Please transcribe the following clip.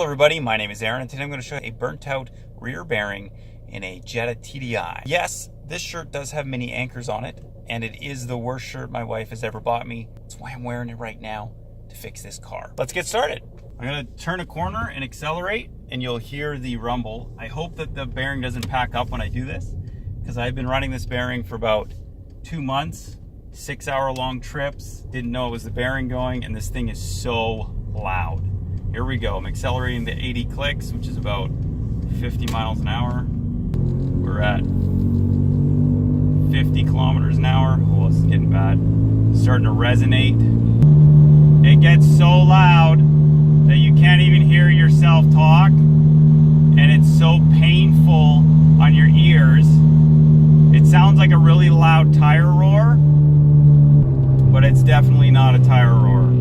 everybody, my name is Aaron and today I'm going to show you a burnt out rear bearing in a Jetta TDI. Yes, this shirt does have mini anchors on it and it is the worst shirt my wife has ever bought me. That's why I'm wearing it right now, to fix this car. Let's get started. I'm going to turn a corner and accelerate and you'll hear the rumble. I hope that the bearing doesn't pack up when I do this because I've been running this bearing for about 2 months, 6-hour-long trips, didn't know it was the bearing going, and this thing is so loud. Here we go. I'm accelerating to 80 clicks, which is about 50 miles an hour. We're at 50 kilometers an hour. Oh, this is getting bad. Starting to resonate. It gets so loud that you can't even hear yourself talk, and it's so painful on your ears. It sounds like a really loud tire roar, but it's definitely not a tire roar.